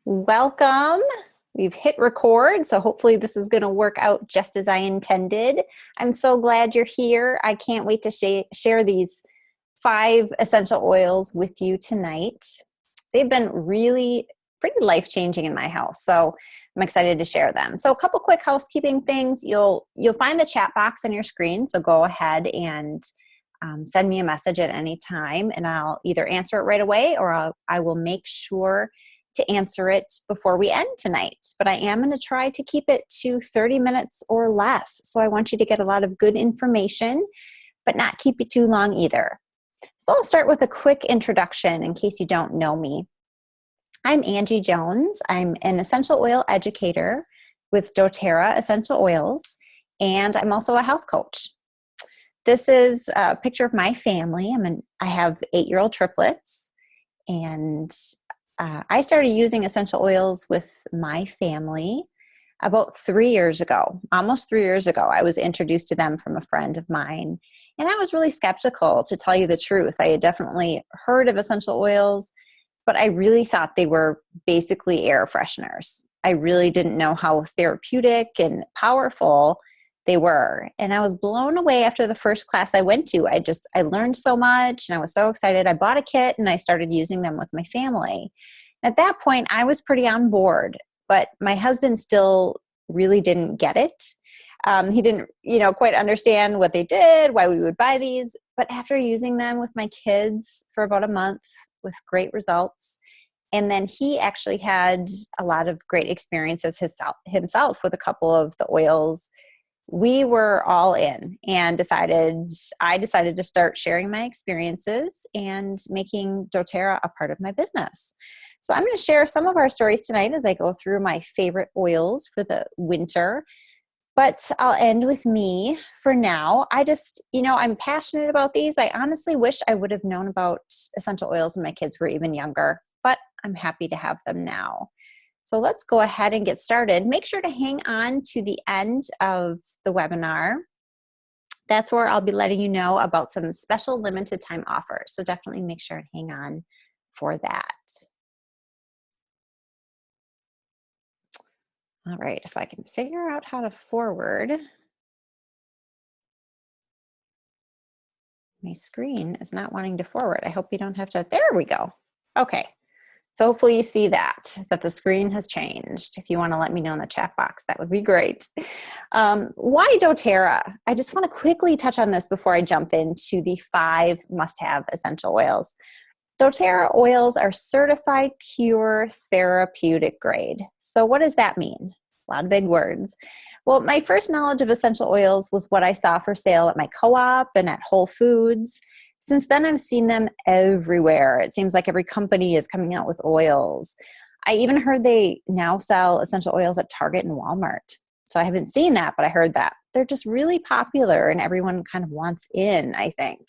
Welcome. We've hit record, so hopefully this is going to work out just as I intended. I'm so glad you're here. I can't wait to share these 5 essential oils with you tonight. They've been really pretty life-changing in my house, so I'm excited to share them. So a couple quick housekeeping things. You'll find the chat box on your screen, so go ahead and send me a message at any time, and I'll either answer it right away or I will make sure to answer it before we end tonight. But I am going to try to keep it to 30 minutes or less. So I want you to get a lot of good information, but not keep it too long either. So I'll start with a quick introduction in case you don't know me. I'm Angie Jones. I'm an essential oil educator with doTERRA Essential Oils, and I'm also a health coach. This is a picture of my family. I have 8-year-old triplets, and I started using essential oils with my family about 3 years ago. Almost 3 years ago, I was introduced to them from a friend of mine. And I was really skeptical, to tell you the truth. I had definitely heard of essential oils, but I really thought they were basically air fresheners. I really didn't know how therapeutic and powerful they were. And I was blown away after the first class I went to. I learned so much and I was so excited. I bought a kit and I started using them with my family. At that point, I was pretty on board, but my husband still really didn't get it. He didn't, quite understand what they did, why we would buy these. But after using them with my kids for about a month with great results, and then he actually had a lot of great experiences himself with a couple of the oils, we were all in and I decided to start sharing my experiences and making doTERRA a part of my business. So I'm going to share some of our stories tonight as I go through my favorite oils for the winter. But I'll end with me for now. I'm passionate about these. I honestly wish I would have known about essential oils when my kids were even younger, but I'm happy to have them now. So let's go ahead and get started. Make sure to hang on to the end of the webinar. That's where I'll be letting you know about some special limited time offers. So definitely make sure and hang on for that. All right, if I can figure out how to forward. My screen is not wanting to forward. I hope you don't have to. There we go. Okay. So hopefully you see that the screen has changed. If you want to let me know in the chat box, that would be great. Why doTERRA? I just want to quickly touch on this before I jump into the 5 must-have essential oils. doTERRA oils are certified pure therapeutic grade. So what does that mean? A lot of big words. Well, my first knowledge of essential oils was what I saw for sale at my co-op and at Whole Foods. Since then, I've seen them everywhere. It seems like every company is coming out with oils. I even heard they now sell essential oils at Target and Walmart. So I haven't seen that, but I heard that. They're just really popular and everyone kind of wants in, I think.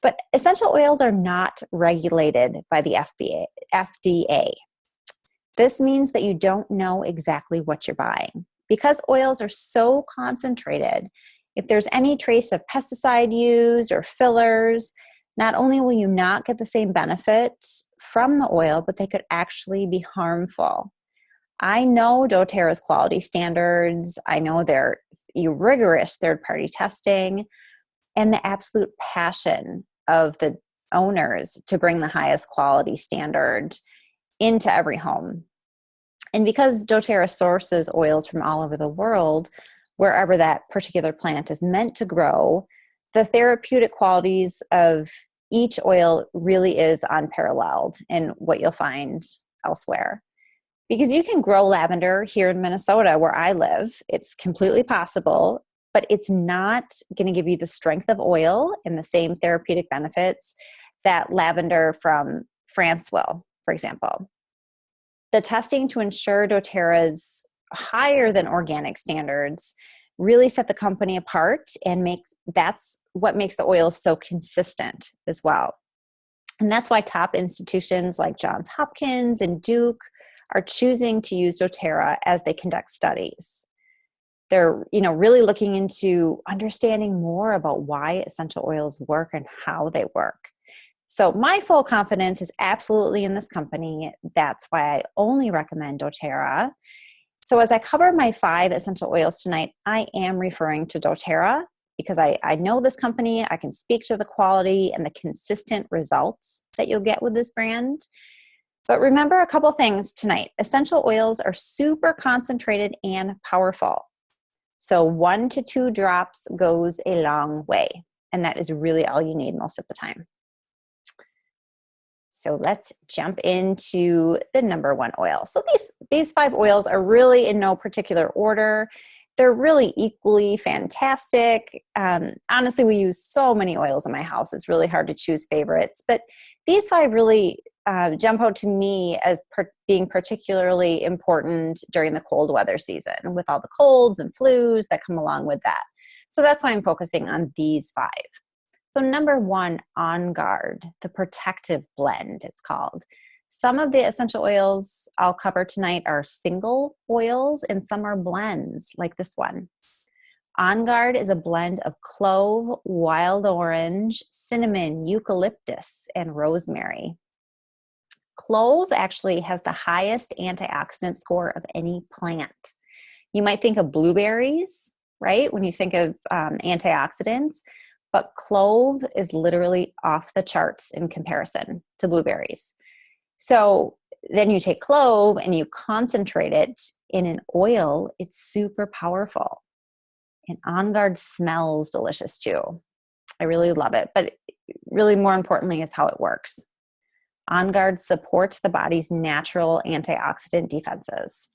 But essential oils are not regulated by the FDA. This means that you don't know exactly what you're buying. Because oils are so concentrated, if there's any trace of pesticide used or fillers, not only will you not get the same benefit from the oil, but they could actually be harmful. I know doTERRA's quality standards. I know their rigorous third-party testing and the absolute passion of the owners to bring the highest quality standard into every home. And because doTERRA sources oils from all over the world, wherever that particular plant is meant to grow, the therapeutic qualities of each oil really is unparalleled in what you'll find elsewhere. Because you can grow lavender here in Minnesota where I live. It's completely possible, but it's not going to give you the strength of oil and the same therapeutic benefits that lavender from France will, for example. The testing to ensure doTERRA's higher than organic standards really set the company apart, and that's what makes the oil so consistent as well. And that's why top institutions like Johns Hopkins and Duke are choosing to use doTERRA as they conduct studies. They're, really looking into understanding more about why essential oils work and how they work. So my full confidence is absolutely in this company. That's why I only recommend doTERRA. So as I cover my 5 essential oils tonight, I am referring to doTERRA because I know this company. I can speak to the quality and the consistent results that you'll get with this brand. But remember a couple things tonight. Essential oils are super concentrated and powerful. So 1 to 2 drops goes a long way. And that is really all you need most of the time. So let's jump into the number 1 oil. So these 5 oils are really in no particular order. They're really equally fantastic. Honestly, we use so many oils in my house. It's really hard to choose favorites. But these 5 really jump out to me as being particularly important during the cold weather season with all the colds and flus that come along with that. So that's why I'm focusing on these 5. So number 1, OnGuard, the protective blend, it's called. Some of the essential oils I'll cover tonight are single oils and some are blends like this one. OnGuard is a blend of clove, wild orange, cinnamon, eucalyptus, and rosemary. Clove actually has the highest antioxidant score of any plant. You might think of blueberries, right, when you think of antioxidants, but clove is literally off the charts in comparison to blueberries. So then you take clove and you concentrate it in an oil. It's super powerful. And OnGuard smells delicious too. I really love it. But really more importantly is how it works. OnGuard supports the body's natural antioxidant defenses.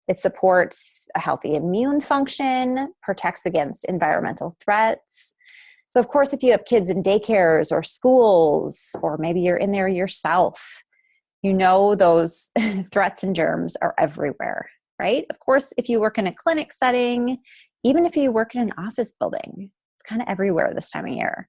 It supports a healthy immune function, protects against environmental threats. So of course, if you have kids in daycares or schools, or maybe you're in there yourself, you know those threats and germs are everywhere, right? Of course, if you work in a clinic setting, even if you work in an office building, it's kind of everywhere this time of year.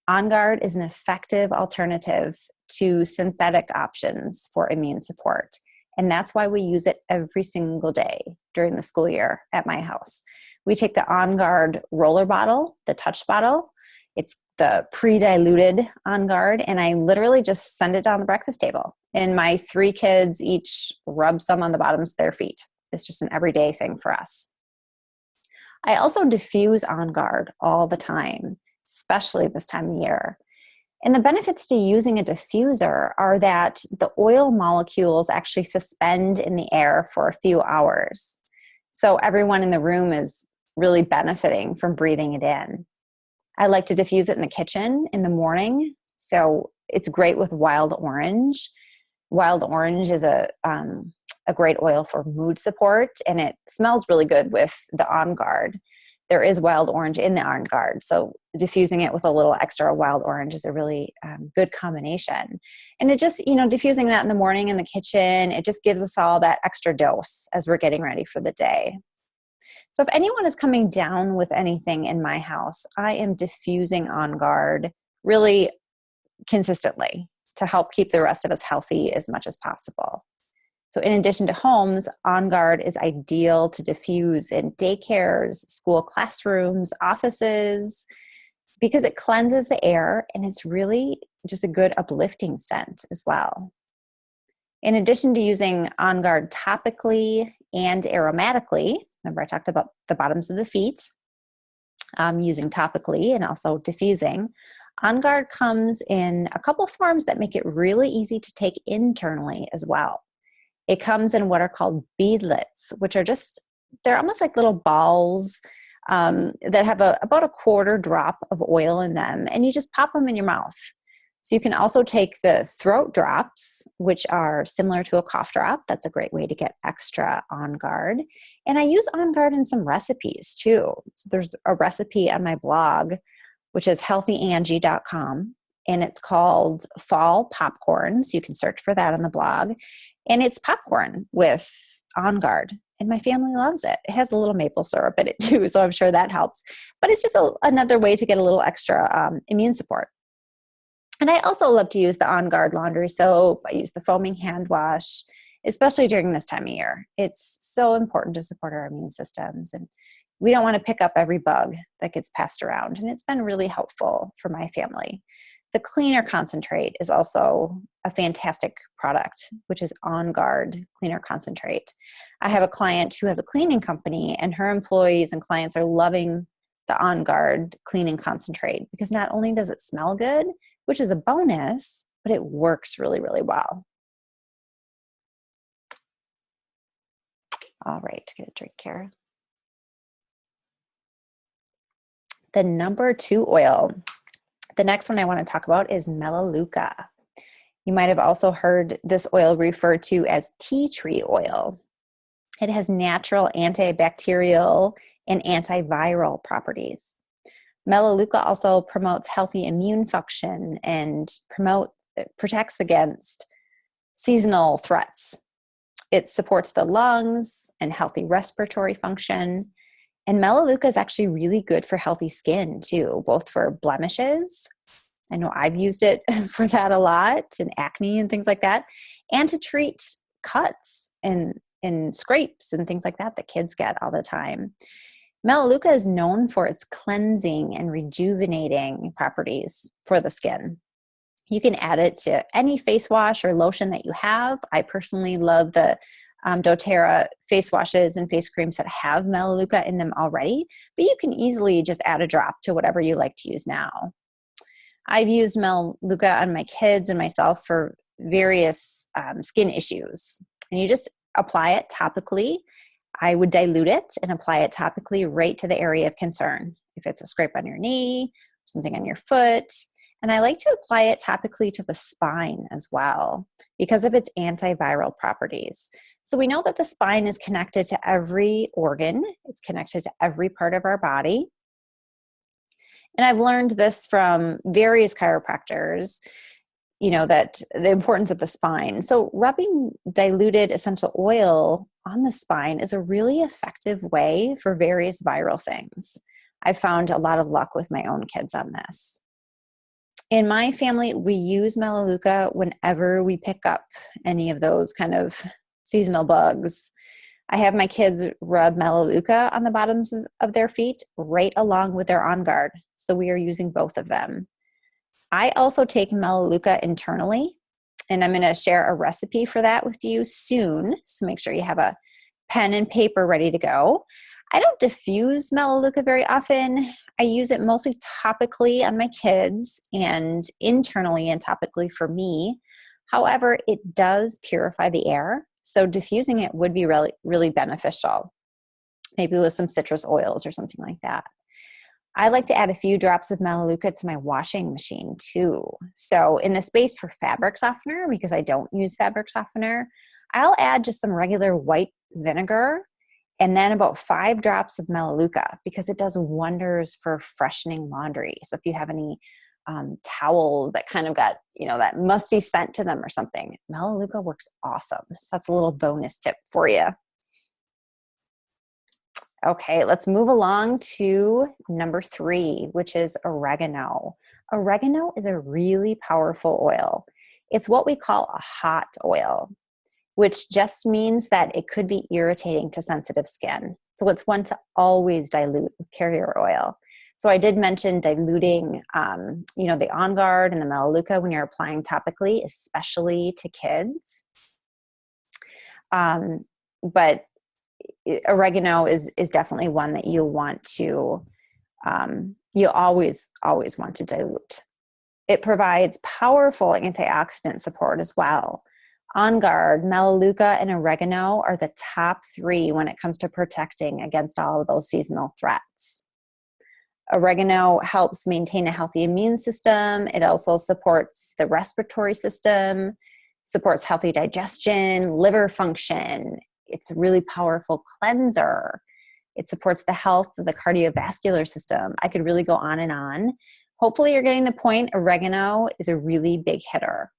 OnGuard is an effective alternative to synthetic options for immune support. And that's why we use it every single day during the school year at my house. We take the OnGuard roller bottle, the touch bottle. It's the pre-diluted OnGuard, and I literally just send it down the breakfast table. And my 3 kids each rub some on the bottoms of their feet. It's just an everyday thing for us. I also diffuse OnGuard all the time, especially this time of year. And the benefits to using a diffuser are that the oil molecules actually suspend in the air for a few hours. So everyone in the room is really benefiting from breathing it in. I like to diffuse it in the kitchen in the morning. So it's great with wild orange. Wild orange is a great oil for mood support, and it smells really good with the OnGuard. There is wild orange in the OnGuard, so diffusing it with a little extra wild orange is a really good combination. And it just, diffusing that in the morning in the kitchen, it just gives us all that extra dose as we're getting ready for the day. So if anyone is coming down with anything in my house, I am diffusing OnGuard really consistently to help keep the rest of us healthy as much as possible. So in addition to homes, OnGuard is ideal to diffuse in daycares, school classrooms, offices, because it cleanses the air and it's really just a good uplifting scent as well. In addition to using OnGuard topically and aromatically, remember I talked about the bottoms of the feet, using topically and also diffusing, OnGuard comes in a couple forms that make it really easy to take internally as well. It comes in what are called beadlets, which are they're almost like little balls that have about a quarter drop of oil in them, and you just pop them in your mouth. So you can also take the throat drops, which are similar to a cough drop. That's a great way to get extra OnGuard. And I use OnGuard in some recipes too. So there's a recipe on my blog, which is healthyangie.com, and it's called Fall Popcorn. So you can search for that on the blog. And it's popcorn with OnGuard, and my family loves it. It has a little maple syrup in it too, so I'm sure that helps. But it's just another way to get a little extra immune support. And I also love to use the OnGuard laundry soap. I use the foaming hand wash, especially during this time of year. It's so important to support our immune systems. And we don't want to pick up every bug that gets passed around. And it's been really helpful for my family. The cleaner concentrate is also a fantastic product, which is OnGuard cleaner concentrate. I have a client who has a cleaning company, and her employees and clients are loving the OnGuard cleaning concentrate because not only does it smell good, which is a bonus, but it works really, really well. All right, get a drink here. The number 2 oil. The next one I want to talk about is Melaleuca. You might have also heard this oil referred to as tea tree oil. It has natural antibacterial and antiviral properties. Melaleuca also promotes healthy immune function and protects against seasonal threats. It supports the lungs and healthy respiratory function. And Melaleuca is actually really good for healthy skin too, both for blemishes. I know I've used it for that a lot, and acne and things like that, and to treat cuts and scrapes and things like that kids get all the time. Melaleuca is known for its cleansing and rejuvenating properties for the skin. You can add it to any face wash or lotion that you have. I personally love the doTERRA face washes and face creams that have Melaleuca in them already, but you can easily just add a drop to whatever you like to use now. I've used Melaleuca on my kids and myself for various skin issues, and you just apply it topically. I would dilute it and apply it topically right to the area of concern. If it's a scrape on your knee, something on your foot. And I like to apply it topically to the spine as well because of its antiviral properties. So we know that the spine is connected to every organ. It's connected to every part of our body. And I've learned this from various chiropractors, that the importance of the spine. So rubbing diluted essential oil on the spine is a really effective way for various viral things. I've found a lot of luck with my own kids on this. In my family, we use Melaleuca whenever we pick up any of those kind of seasonal bugs. I have my kids rub Melaleuca on the bottoms of their feet right along with their OnGuard. So we are using both of them. I also take Melaleuca internally, and I'm going to share a recipe for that with you soon. So make sure you have a pen and paper ready to go. I don't diffuse Melaleuca very often. I use it mostly topically on my kids and internally and topically for me. However, it does purify the air, so diffusing it would be really, really beneficial, maybe with some citrus oils or something like that. I like to add a few drops of Melaleuca to my washing machine too. So in the space for fabric softener, because I don't use fabric softener, I'll add just some regular white vinegar and then about 5 drops of Melaleuca because it does wonders for freshening laundry. So if you have any towels that kind of got, that musty scent to them or something, Melaleuca works awesome. So that's a little bonus tip for you. Okay, let's move along to number 3, which is oregano. Oregano is a really powerful oil. It's what we call a hot oil, which just means that it could be irritating to sensitive skin. So it's one to always dilute with carrier oil. So I did mention diluting, the OnGuard and the Melaleuca when you're applying topically, especially to kids. But oregano is definitely one that you'll want to, you'll always want to dilute. It provides powerful antioxidant support as well. OnGuard, Melaleuca, and oregano are the top 3 when it comes to protecting against all of those seasonal threats. Oregano helps maintain a healthy immune system. It also supports the respiratory system, supports healthy digestion, liver function. It's a really powerful cleanser. It supports the health of the cardiovascular system. I could really go on and on. Hopefully you're getting the point. Oregano is a really big hitter.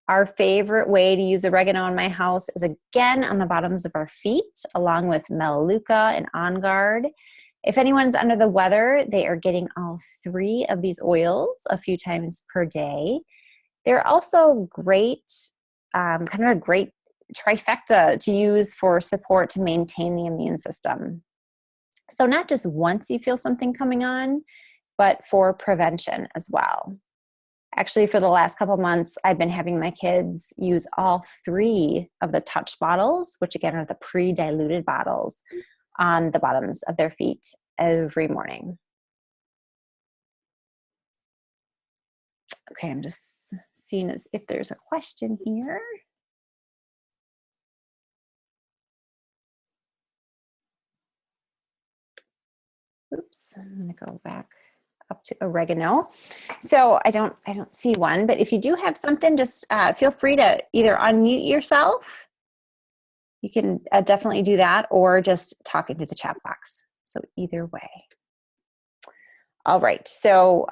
Our favorite way to use oregano in my house is again on the bottoms of our feet, along with Melaleuca and OnGuard. If anyone's under the weather, they are getting all 3 of these oils a few times per day. They're also great, kind of a great trifecta to use for support to maintain the immune system. So not just once you feel something coming on, but for prevention as well. Actually, for the last couple months, I've been having my kids use all 3 of the touch bottles, which again are the pre-diluted bottles, on the bottoms of their feet every morning. Okay, I'm just seeing as if there's a question here. Oops, I'm gonna go back up to oregano. So I don't see one, but if you do have something, just feel free to either unmute yourself. You can definitely do that, or just talk into the chat box. So either way. All right, so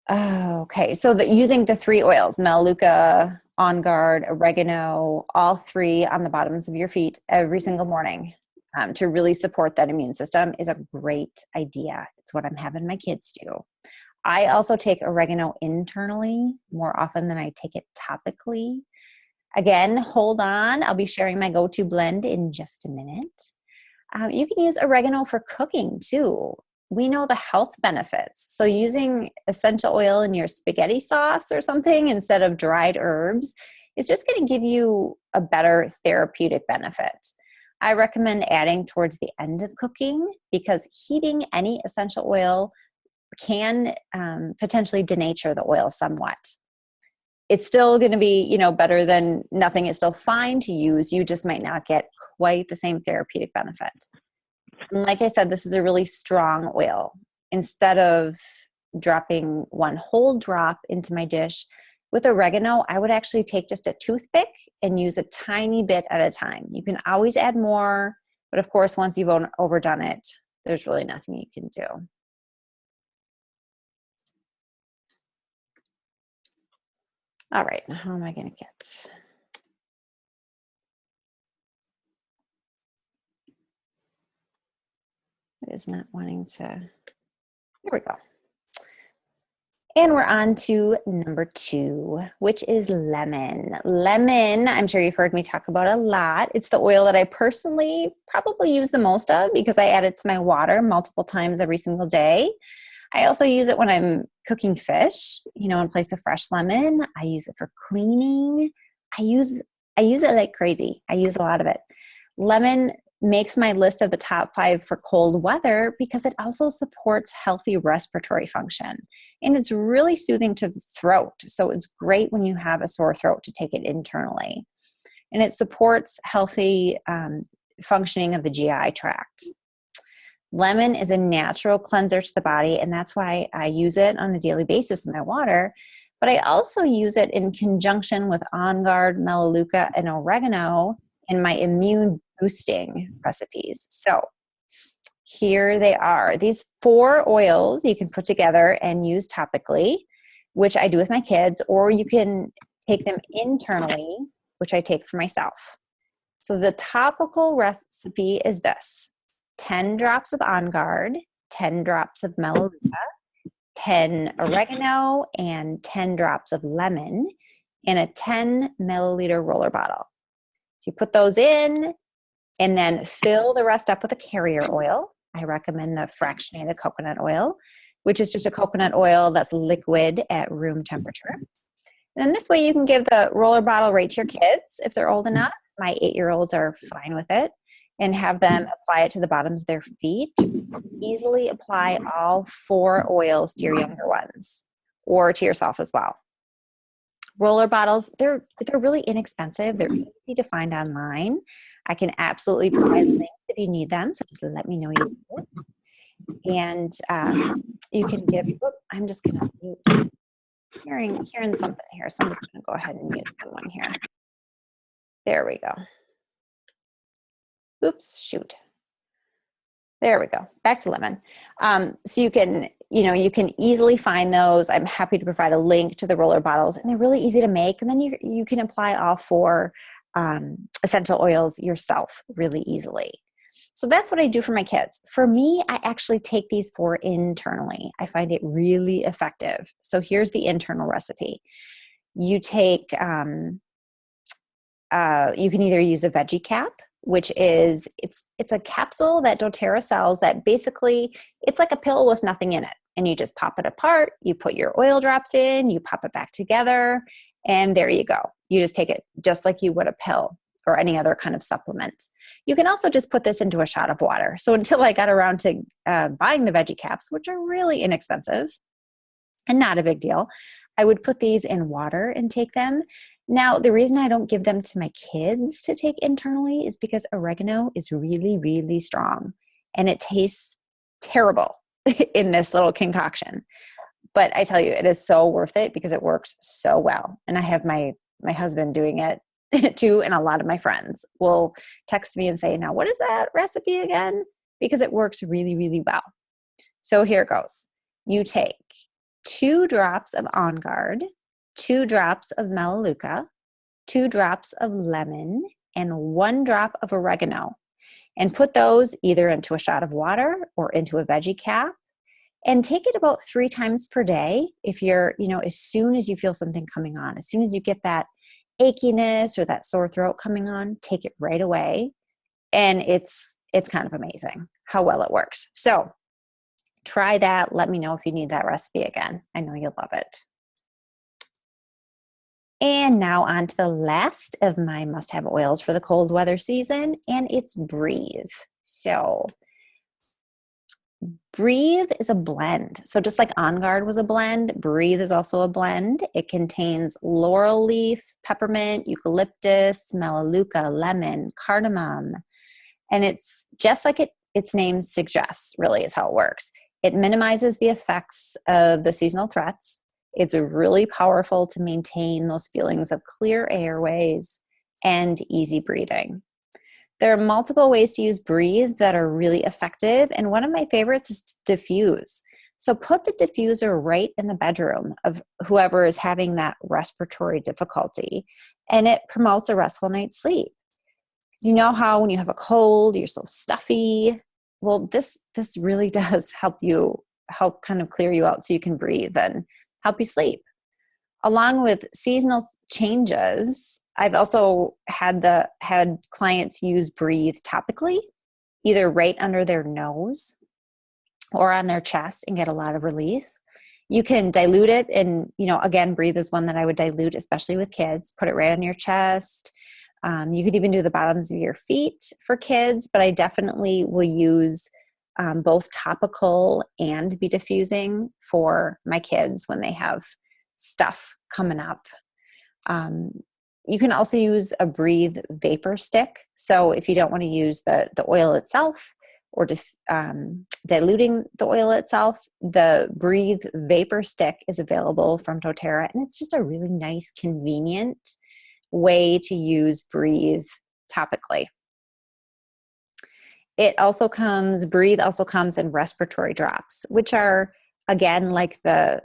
okay, so using the 3 oils, Melaleuca, OnGuard, Oregano, all 3 on the bottoms of your feet every single morning to really support that immune system is a great idea. It's what I'm having my kids do. I also take oregano internally more often than I take it topically. Again, hold on. I'll be sharing my go-to blend in just a minute. You can use oregano for cooking too. We know the health benefits. So using essential oil in your spaghetti sauce or something instead of dried herbs is just going to give you a better therapeutic benefit. I recommend adding towards the end of cooking because heating any essential oil can potentially denature the oil somewhat. It's still going to be, better than nothing. It's still fine to use. You just might not get quite the same therapeutic benefit. And like I said, this is a really strong oil. Instead of dropping one whole drop into my dish, with oregano, I would actually take just a toothpick and use a tiny bit at a time. You can always add more, but of course, once you've overdone it, there's really nothing you can do. All right, now how am I going to get? It is not wanting to. There we go. And we're on to number 2, which is lemon. Lemon, I'm sure you've heard me talk about a lot. It's the oil that I personally probably use the most of because I add it to my water multiple times every single day. I also use it when I'm cooking fish, in place of fresh lemon. I use it for cleaning. I use it like crazy. I use a lot of it. Lemon makes my list of the top 5 for cold weather because it also supports healthy respiratory function. And it's really soothing to the throat. So it's great when you have a sore throat to take it internally. And it supports healthy functioning of the GI tract. Lemon is a natural cleanser to the body, and that's why I use it on a daily basis in my water. But I also use it in conjunction with OnGuard, Melaleuca, and oregano in my immune boosting recipes. So here they are. These 4 oils you can put together and use topically, which I do with my kids, or you can take them internally, which I take for myself. So the topical recipe is this: 10 drops of OnGuard, 10 drops of Melaleuca, 10 oregano, and 10 drops of lemon in a 10 milliliter roller bottle. So you put those in and then fill the rest up with a carrier oil. I recommend the fractionated coconut oil, which is just a coconut oil that's liquid at room temperature. And then this way you can give the roller bottle right to your kids if they're old enough. My 8-year-olds are fine with it. And have them apply it to the bottoms of their feet. Easily apply all 4 oils to your younger ones or to yourself as well. Roller bottles, they're really inexpensive. They're easy to find online. I can absolutely provide links if you need them, so just let me know you do. And you can give, I'm just going to mute, hearing something here, so I'm just going to go ahead and mute someone here. There we go. Oops, shoot. There we go. Back to lemon. So you can easily find those. I'm happy to provide a link to the roller bottles, and they're really easy to make. And then you can apply all 4 essential oils yourself really easily. So that's what I do for my kids. For me, I actually take these 4 internally. I find it really effective. So here's the internal recipe. You take, you can either use a veggie cap, which is, it's a capsule that doTERRA sells that basically, it's like a pill with nothing in it. and you just pop it apart. You put your oil drops in, you pop it back together, and there you go. You just take it just like you would a pill or any other kind of supplement. You can also just put this into a shot of water. So until I got around to buying the veggie caps, which are really inexpensive and not a big deal, I would put these in water and take them. Now, the reason I don't give them to my kids to take internally is because oregano is really, really strong and it tastes terrible in this little concoction. But I tell you, it is so worth it because it works so well. And I have my husband doing it too, and a lot of my friends will text me and say, now, what is that recipe again? Because it works really, really well. So here it goes. You take 2 drops of OnGuard, 2 drops of Melaleuca, 2 drops of lemon, and 1 drop of oregano, and put those either into a shot of water or into a veggie cap, and take it about 3 times per day. If you're, as soon as you feel something coming on, as soon as you get that achiness or that sore throat coming on, take it right away. And it's kind of amazing how well it works. So try that. Let me know if you need that recipe again. I know you'll love it. And now on to the last of my must-have oils for the cold weather season, and it's Breathe. So Breathe is a blend. So just like OnGuard was a blend, Breathe is also a blend. It contains laurel leaf, peppermint, eucalyptus, melaleuca, lemon, cardamom. And it's just like its name suggests, really is how it works. It minimizes the effects of the seasonal threats. It's really powerful to maintain those feelings of clear airways and easy breathing. There are multiple ways to use Breathe that are really effective, and one of my favorites is to diffuse. So put the diffuser right in the bedroom of whoever is having that respiratory difficulty, and it promotes a restful night's sleep. Because you know how when you have a cold, you're so stuffy. Well, this really does help kind of clear you out so you can breathe and help you sleep. Along with seasonal changes, I've also had clients use Breathe topically, either right under their nose or on their chest, and get a lot of relief. You can dilute it, and again, Breathe is one that I would dilute, especially with kids. Put it right on your chest. You could even do the bottoms of your feet for kids, but I definitely will use both topical and be diffusing for my kids when they have stuff coming up. You can also use a Breathe vapor stick. So if you don't want to use the oil itself or diluting the oil itself, the Breathe vapor stick is available from doTERRA, and it's just a really nice, convenient way to use Breathe topically. Breathe also comes in respiratory drops, which are, again, like the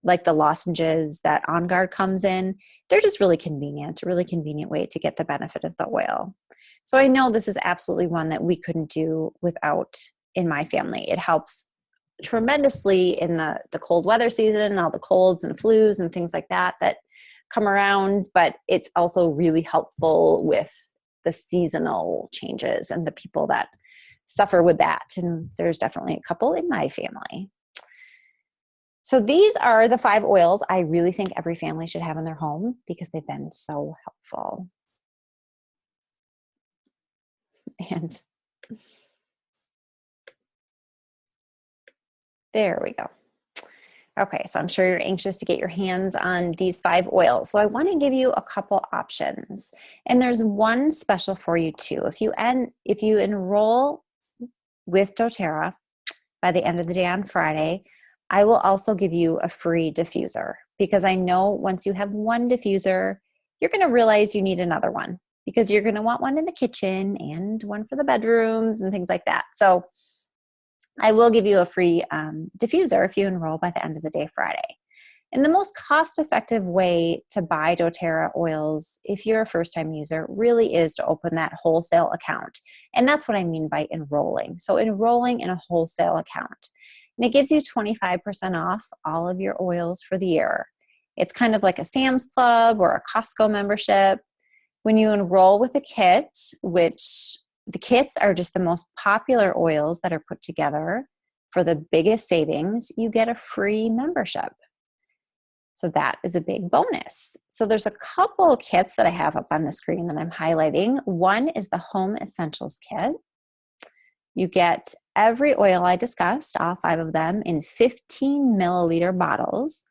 lozenges that OnGuard comes in. They're just really convenient, a really convenient way to get the benefit of the oil. So I know this is absolutely one that we couldn't do without in my family. It helps tremendously in the cold weather season, all the colds and flus and things like that come around, but it's also really helpful with the seasonal changes and the people that suffer with that. And there's definitely a couple in my family. So these are the 5 oils I really think every family should have in their home because they've been so helpful. And there we go. Okay, so I'm sure you're anxious to get your hands on these 5 oils. So I want to give you a couple options. And there's one special for you too. If you enroll with doTERRA by the end of the day on Friday, I will also give you a free diffuser, because I know once you have one diffuser, you're going to realize you need another one, because you're going to want one in the kitchen and one for the bedrooms and things like that. So I will give you a free diffuser if you enroll by the end of the day Friday. And the most cost-effective way to buy doTERRA oils, if you're a first-time user, really is to open that wholesale account. And that's what I mean by enrolling. So enrolling in a wholesale account. And it gives you 25% off all of your oils for the year. It's kind of like a Sam's Club or a Costco membership. When you enroll with a kit, which the kits are just the most popular oils that are put together, For the biggest savings, you get a free membership. So that is a big bonus. So there's a couple kits that I have up on the screen that I'm highlighting. One is the Home Essentials Kit. You get every oil I discussed, all 5 of them, in 15 milliliter bottles.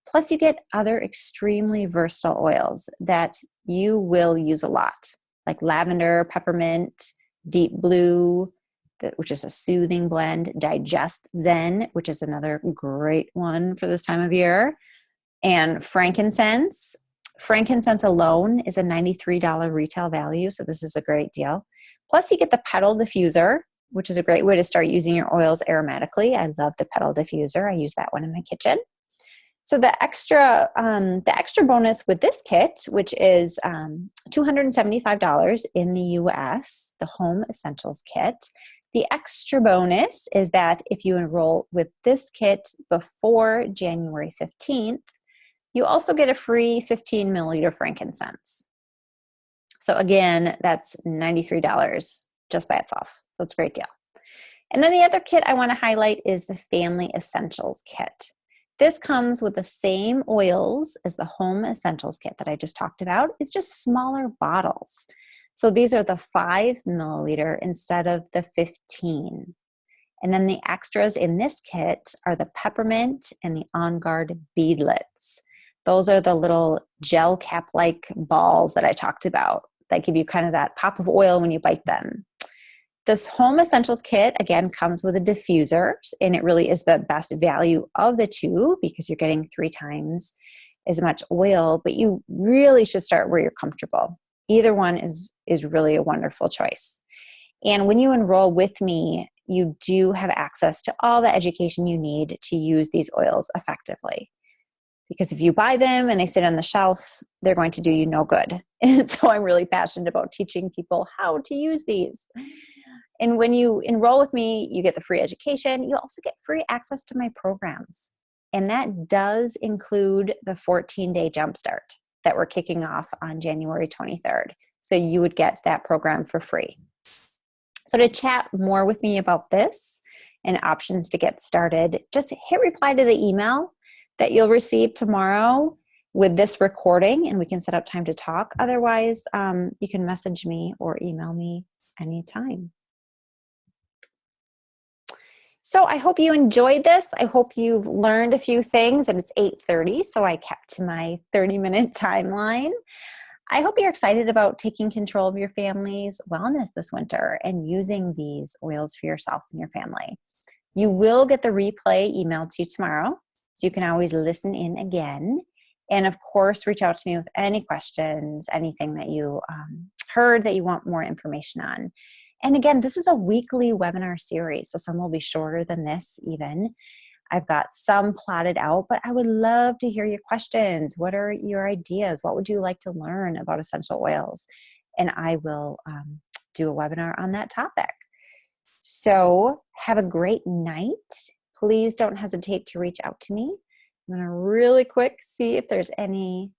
Plus you get other extremely versatile oils that you will use a lot, like lavender, peppermint, deep blue, which is a soothing blend, Digest Zen, which is another great one for this time of year, and frankincense. Frankincense alone is a $93 retail value, so this is a great deal. Plus you get the petal diffuser, which is a great way to start using your oils aromatically. I love the petal diffuser. I use that one in my kitchen. So the extra bonus with this kit, which is $275 in the US, the Home Essentials Kit, the extra bonus is that if you enroll with this kit before January 15th, you also get a free 15 milliliter frankincense. So again, that's $93 just by itself. So it's a great deal. And then the other kit I want to highlight is the Family Essentials Kit. This comes with the same oils as the Home Essentials Kit that I just talked about. It's just smaller bottles. So these are the 5 milliliter instead of the 15. And then the extras in this kit are the peppermint and the OnGuard beadlets. Those are the little gel cap-like balls that I talked about that give you kind of that pop of oil when you bite them. This Home Essentials Kit, again, comes with a diffuser, and it really is the best value of the two because you're getting 3 times as much oil, but you really should start where you're comfortable. Either one is really a wonderful choice. And when you enroll with me, you do have access to all the education you need to use these oils effectively. Because if you buy them and they sit on the shelf, they're going to do you no good. And so I'm really passionate about teaching people how to use these. And when you enroll with me, you get the free education. You also get free access to my programs. And that does include the 14-day jumpstart that we're kicking off on January 23rd. So you would get that program for free. So to chat more with me about this and options to get started, just hit reply to the email that you'll receive tomorrow with this recording, and we can set up time to talk. Otherwise, you can message me or email me anytime. So I hope you enjoyed this. I hope you've learned a few things, and it's 8:30, so I kept to my 30-minute timeline. I hope you're excited about taking control of your family's wellness this winter and using these oils for yourself and your family. You will get the replay emailed to you tomorrow, so you can always listen in again. And of course, reach out to me with any questions, anything that you heard that you want more information on. And again, this is a weekly webinar series, so some will be shorter than this even. I've got some plotted out, but I would love to hear your questions. What are your ideas? What would you like to learn about essential oils? And I will do a webinar on that topic. So have a great night. Please don't hesitate to reach out to me. I'm going to really quick see if there's any,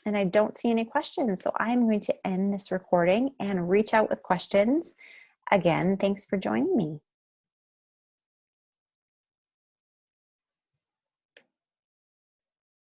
and I don't see any questions. So I'm going to end this recording and reach out with questions. Again, thanks for joining me.